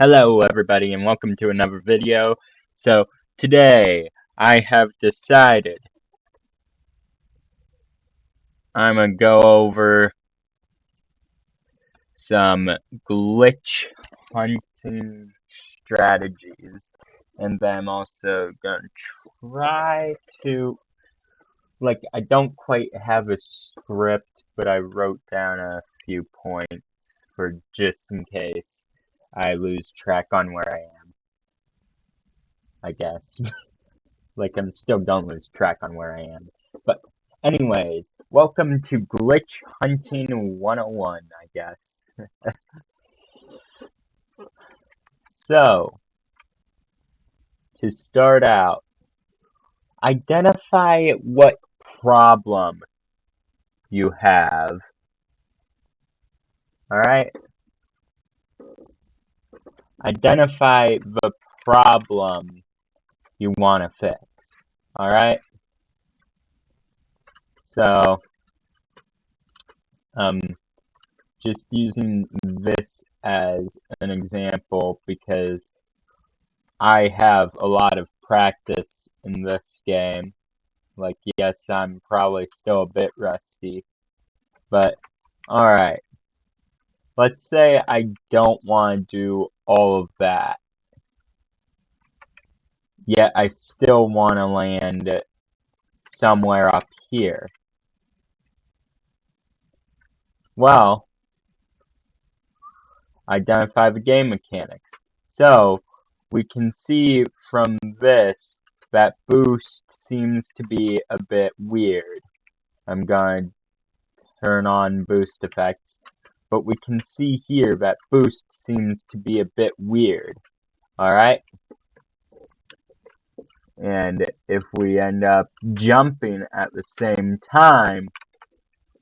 Hello everybody and welcome to another video. So today I have decided I'm gonna go over some glitch hunting strategies, and then I'm also gonna try to, I don't quite have a script, but I wrote down a few points for just in case I lose track on where I am, I guess. I'm still don't lose track on where I am. But anyways, welcome to Glitch Hunting 101, I guess. So, to start out, identify what problem you have. Alright? Identify the problem you want to fix. Alright? So, um, just using this as an example because I have a lot of practice in this game. Yes, I'm probably still a bit rusty, but alright. Let's say I don't want to do all of that, yet I still want to land somewhere up here. Well, identify the game mechanics. So, we can see from this that boost seems to be a bit weird. I'm going to turn on boost effects, but we can see here that boost seems to be a bit weird. Alright? And if we end up jumping at the same time,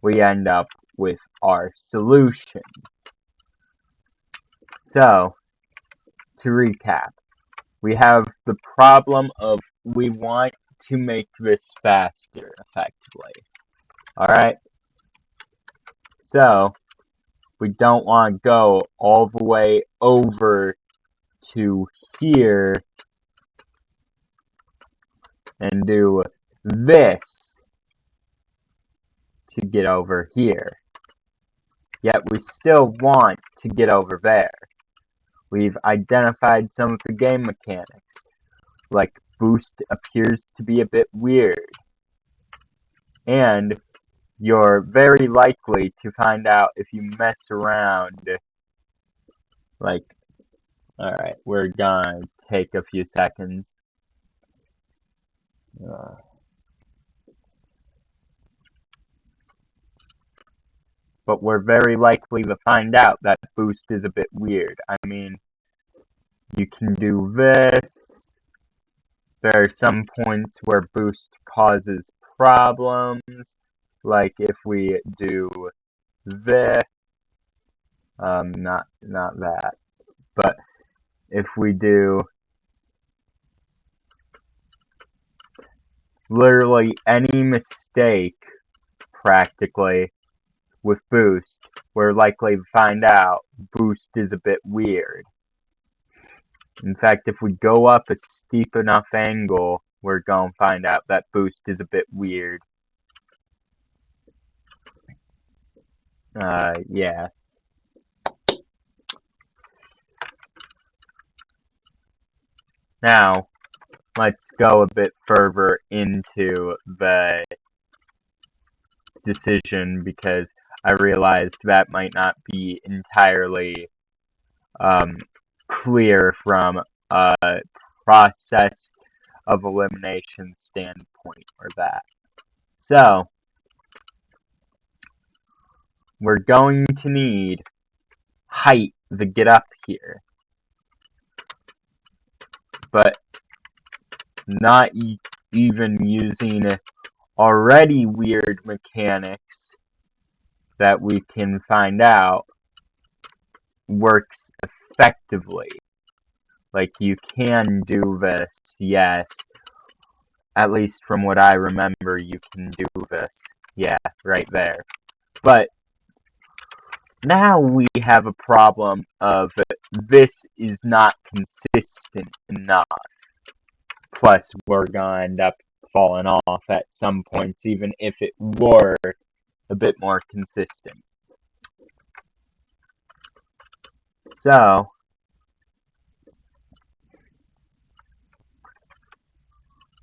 we end up with our solution. So, to recap, we have the problem of we want to make this faster, effectively. Alright? So, we don't want to go all the way over to here and do this to get over here. Yet we still want to get over there. We've identified some of the game mechanics. Boost appears to be a bit weird. And you're very likely to find out if you mess around. Alright, we're gonna take a few seconds. But we're very likely to find out that boost is a bit weird. I mean, you can do this. There are some points where boost causes problems, like if we do this, not that, but if we do literally any mistake, practically, with boost, we're likely to find out boost is a bit weird. In fact, if we go up a steep enough angle, we're going to find out that boost is a bit weird. Yeah. Now, let's go a bit further into the decision because I realized that might not be entirely clear from a process of elimination standpoint or that. So, we're going to need height to get up here, but not even using already weird mechanics that we can find out works effectively. You can do this, yes. At least from what I remember, you can do this. Yeah, right there. But Now we have a problem of this is not consistent enough. Plus, we're gonna end up falling off at some points, even if it were a bit more consistent. So,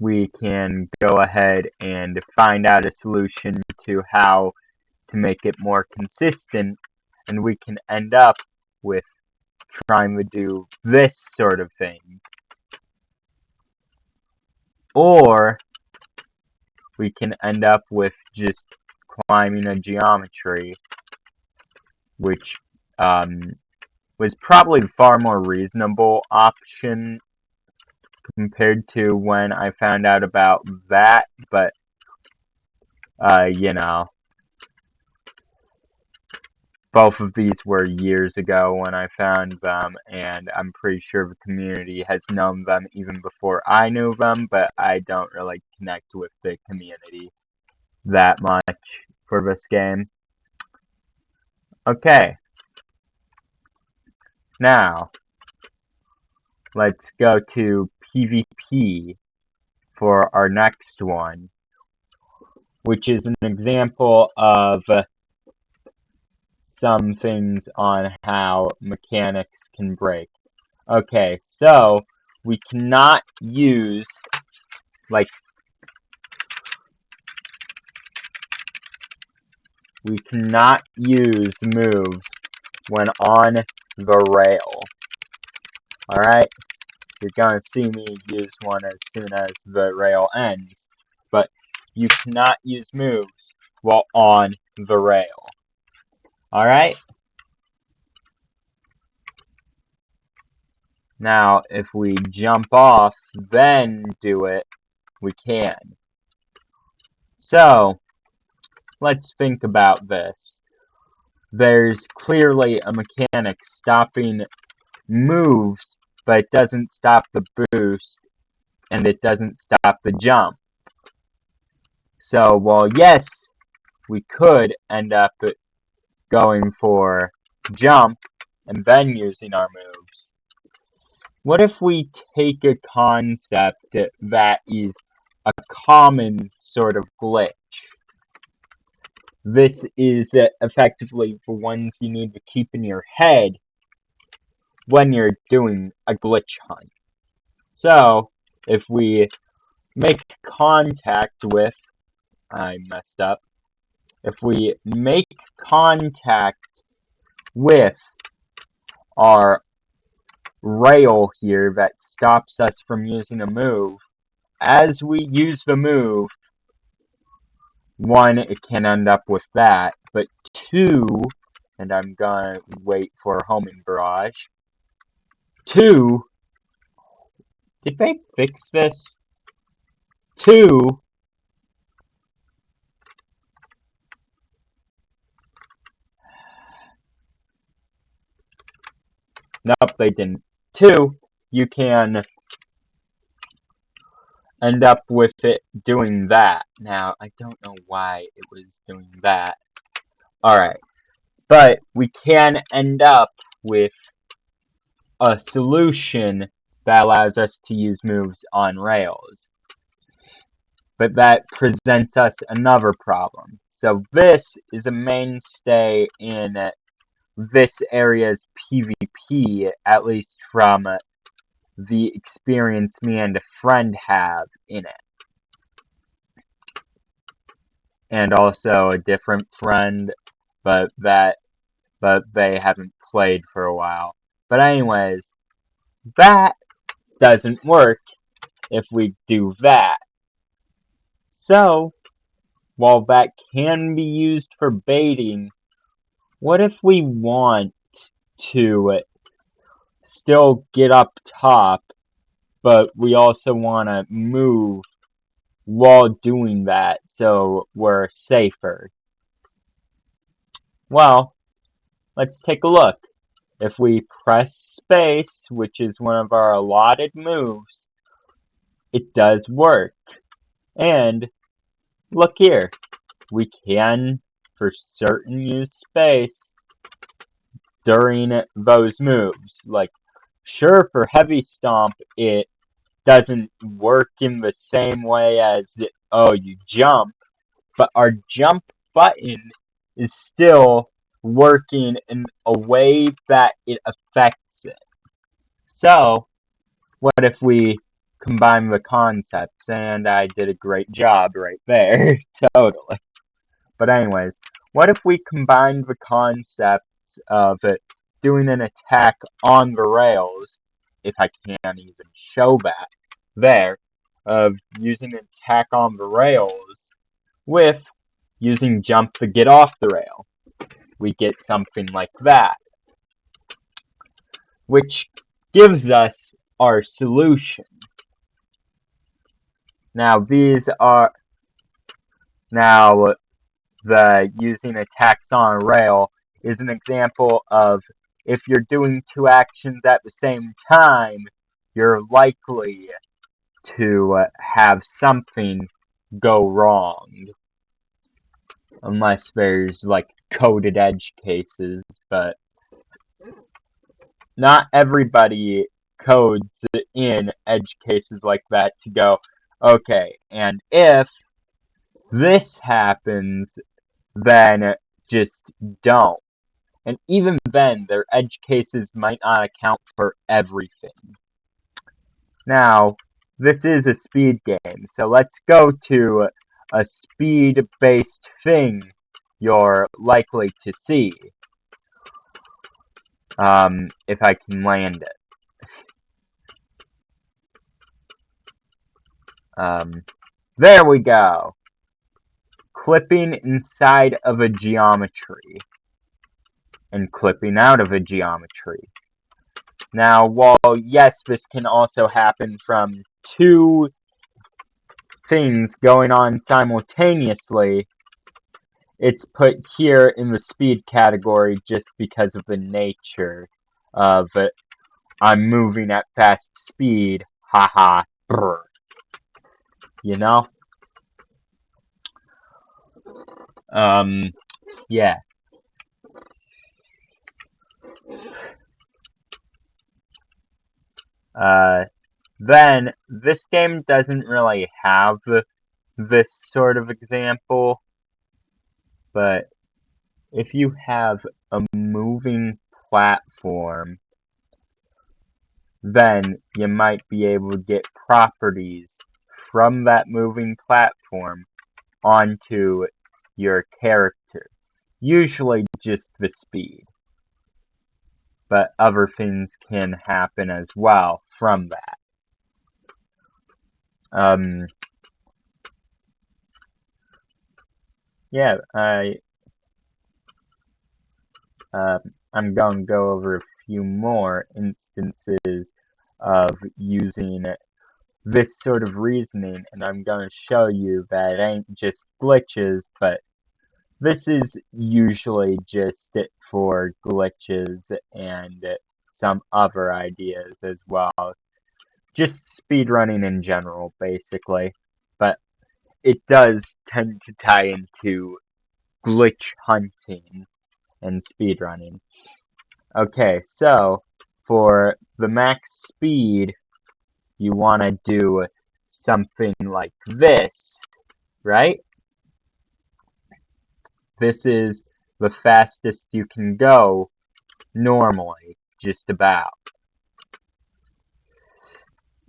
we can go ahead and find out a solution to how to make it more consistent, and we can end up with trying to do this sort of thing. Or we can end up with just climbing a geometry, which was probably a far more reasonable option compared to when I found out about that, but you know, both of these were years ago when I found them, and I'm pretty sure the community has known them even before I knew them, but I don't really connect with the community that much for this game. Okay, now let's go to PvP for our next one, which is an example of some things on how mechanics can break. Okay, so we cannot use like we cannot use moves when on the rail. Alright? You're gonna see me use one as soon as the rail ends, but you cannot use moves while on the rail. Alright? Now, if we jump off, then do it, we can. So, let's think about this. There's clearly a mechanic stopping moves, but it doesn't stop the boost, and it doesn't stop the jump. So, well, yes, we could end up going for jump and then using our moves. What if we take a concept that is a common sort of glitch? This is effectively the ones you need to keep in your head when you're doing a glitch hunt. So, if we make contact with, I messed up, if we make contact with our rail here that stops us from using a move, as we use the move, one, it can end up with that, but two, and I'm gonna wait for homing barrage, two, did they fix this? Two, nope, they didn't. Two, you can end up with it doing that. Now, I don't know why it was doing that. Alright, but we can end up with a solution that allows us to use moves on rails. But that presents us another problem. So this is a mainstay in this area's PvP, at least from the experience me and a friend have in it. And also a different friend, but they haven't played for a while. But anyways, that doesn't work if we do that. So, while that can be used for baiting, what if we want to still get up top, but we also want to move while doing that so we're safer? Well, let's take a look. If we press space, which is one of our allotted moves, it does work. And look here, we can for certain use space, during those moves. Like, sure, for heavy stomp, it doesn't work in the same way as, oh, you jump, but our jump button is still working in a way that it affects it. So, what if we combine the concepts? And I did a great job right there. Totally. But anyways, what if we combined the concepts of doing an attack on the rails, if I can't even show that there, of using an attack on the rails with using jump to get off the rail. We get something like that, which gives us our solution. Now the using attacks on a rail is an example of if you're doing two actions at the same time, you're likely to have something go wrong. Unless there's like coded edge cases, but not everybody codes in edge cases like that to go, okay, and if this happens, then just don't. And even then, their edge cases might not account for everything. Now, this is a speed game, so let's go to a speed-based thing you're likely to see. If I can land it. There we go. Clipping inside of a geometry. And clipping out of a geometry. Now, while yes, this can also happen from two things going on simultaneously, it's put here in the speed category just because of the nature of I'm moving at fast speed, haha, brr. You know? Yeah. Then, this game doesn't really have this sort of example, but if you have a moving platform, then you might be able to get properties from that moving platform onto your character. Usually just the speed. But other things can happen as well from that. Yeah, I'm going to go over a few more instances of using this sort of reasoning, and I'm going to show you that it ain't just glitches, but this is usually just for glitches and some other ideas as well. Just speedrunning in general, basically. But it does tend to tie into glitch hunting and speedrunning. Okay, so for the max speed, you want to do something like this, right? This is the fastest you can go normally, just about.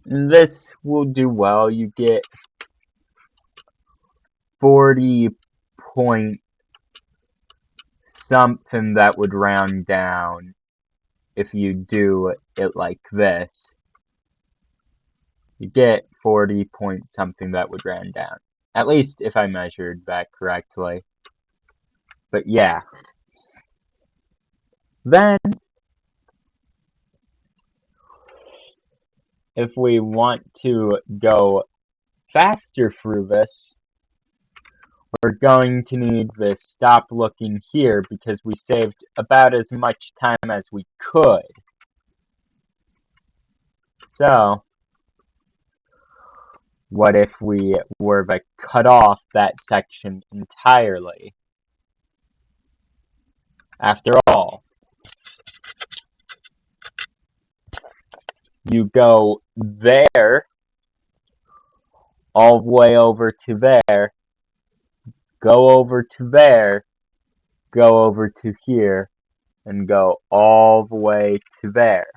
And this will do well. You get 40 point something that would round down if you do it like this. You get 40 point something that would round down. At least if I measured that correctly. But yeah. Then, if we want to go faster through this, we're going to need this stop looking here because we saved about as much time as we could. So, what if we were to cut off that section entirely? After all, you go there, all the way over to there, go over to there, go over to here, and go all the way to there.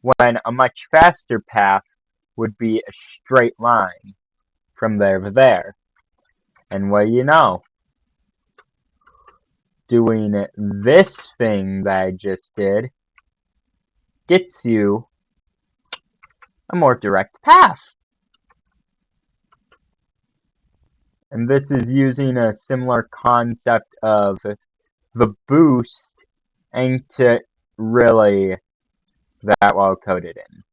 When a much faster path would be a straight line from there to there. And what do you know? Doing this thing that I just did gets you a more direct path. And this is using a similar concept of the boost ain't really that well coded in.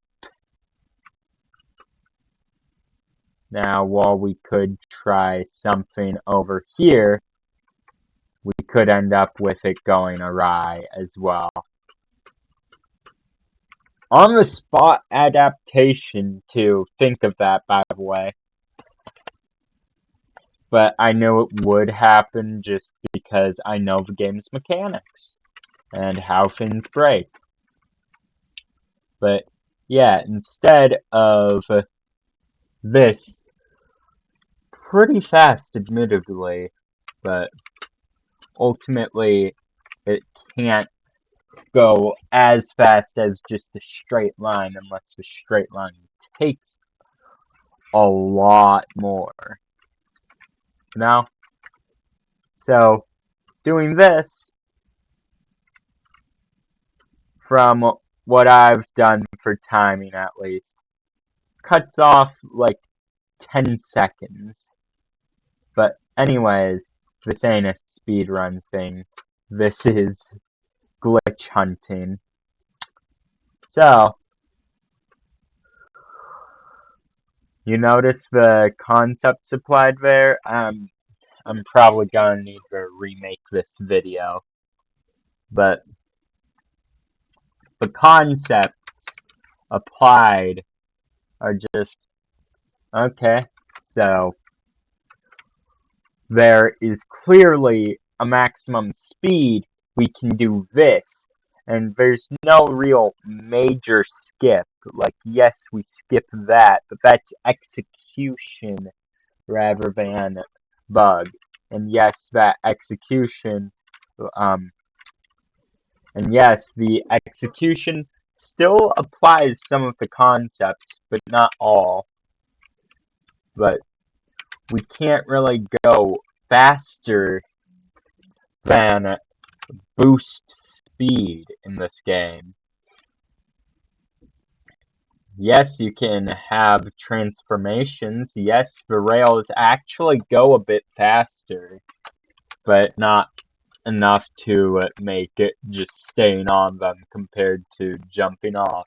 Now, while we could try something over here, we could end up with it going awry as well. On the spot adaptation to think of that, by the way. But I knew it would happen just because I know the game's mechanics and how things break. But yeah, instead of this, pretty fast admittedly, but ultimately it can't go as fast as just a straight line unless the straight line takes a lot more. Now, so doing this, from what I've done for timing at least, cuts off like 10 seconds. But anyways, this ain't a speedrun thing. This is glitch hunting. So, you notice the concepts applied there? I'm probably gonna need to remake this video. But the concepts applied are just okay. So there is clearly a maximum speed. We can do this, and there's no real major skip. Like, yes, we skip that, but that's execution rather than bug. And yes, that execution, and yes, the execution still applies some of the concepts, but not all. But we can't really go faster than boost speed in this game. Yes, you can have transformations. Yes, the rails actually go a bit faster, but not enough to make it just staying on them compared to jumping off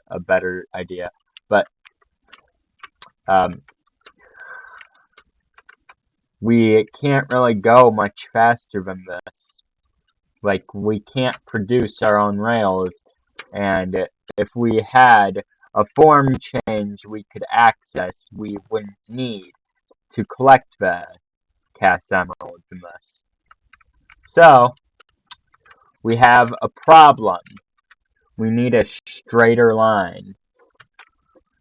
a better idea. But we can't really go much faster than this. Like, we can't produce our own rails, and if we had a form change we could access, we wouldn't need to collect the cast emeralds in this. So, we have a problem. We need a straighter line.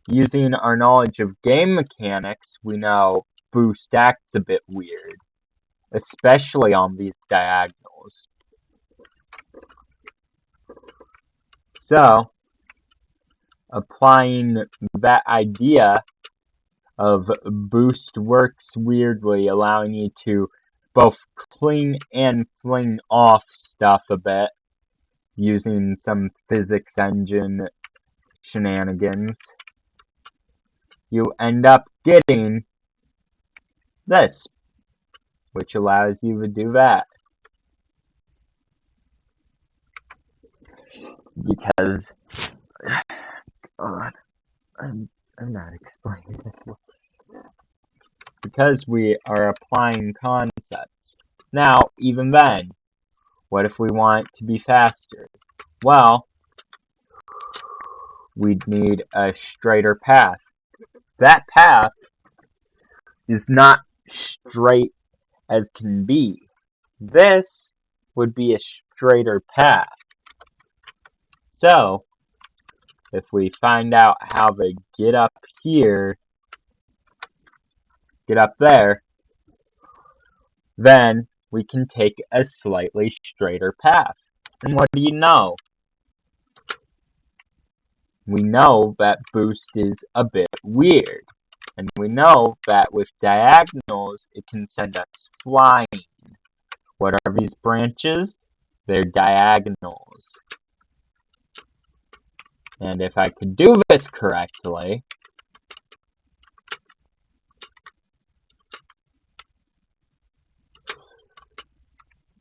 Using our knowledge of game mechanics, we know boost acts a bit weird, especially on these diagonals. So, applying that idea of boost works weirdly, allowing you to both cling and fling off stuff a bit, using some physics engine shenanigans, you end up getting this, which allows you to do that. Because, I'm not explaining this one. Because we are applying concepts. Now, even then, what if we want to be faster? Well, we'd need a straighter path. That path is not straight as can be. This would be a straighter path. So, if we find out how to get up here, get up there, then we can take a slightly straighter path. And what do you know? We know that boost is a bit weird. And we know that with diagonals, it can send us flying. What are these branches? They're diagonals. And if I could do this correctly,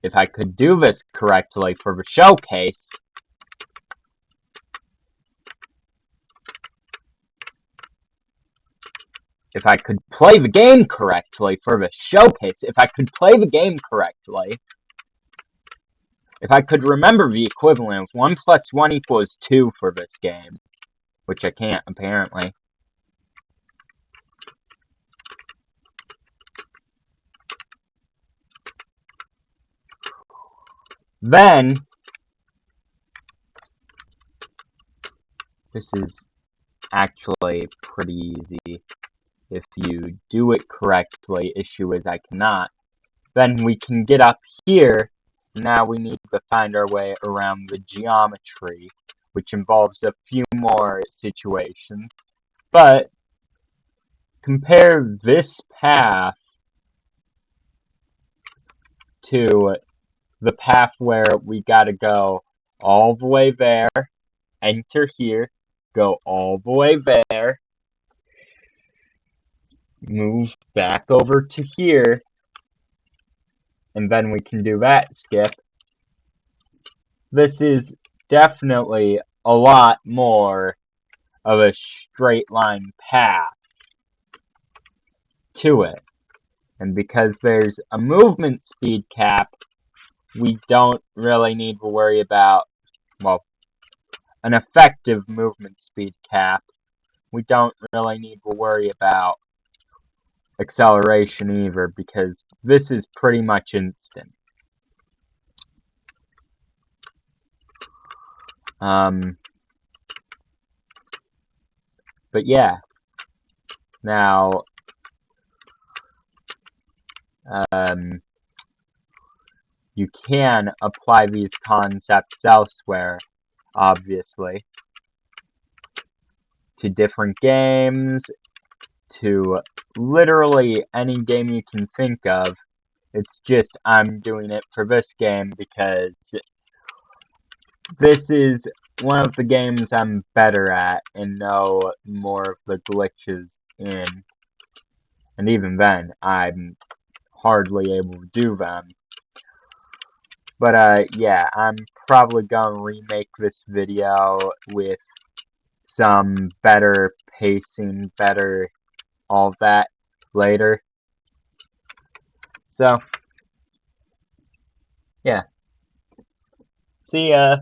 for the showcase, if I could play the game correctly for the showcase, if I could play the game correctly, if I could remember the equivalent of 1 plus 1 equals 2 for this game, which I can't apparently, then this is actually pretty easy. If you do it correctly, issue is I cannot. Then we can get up here. Now we need to find our way around the geometry, which involves a few more situations. But compare this path to the path where we gotta go all the way there, enter here, go all the way there, move back over to here, and then we can do that skip. This is definitely a lot more of a straight line path to it. And because there's a movement speed cap, we don't really need to worry about, well, an effective movement speed cap. We don't really need to worry about acceleration either, because this is pretty much instant. But yeah, now, you can apply these concepts elsewhere, obviously, to different games, to literally any game you can think of. It's just I'm doing it for this game because this is one of the games I'm better at and know more of the glitches in. And even then, I'm hardly able to do them. But yeah, I'm probably gonna remake this video with some better pacing, better all that later. So, yeah. See ya.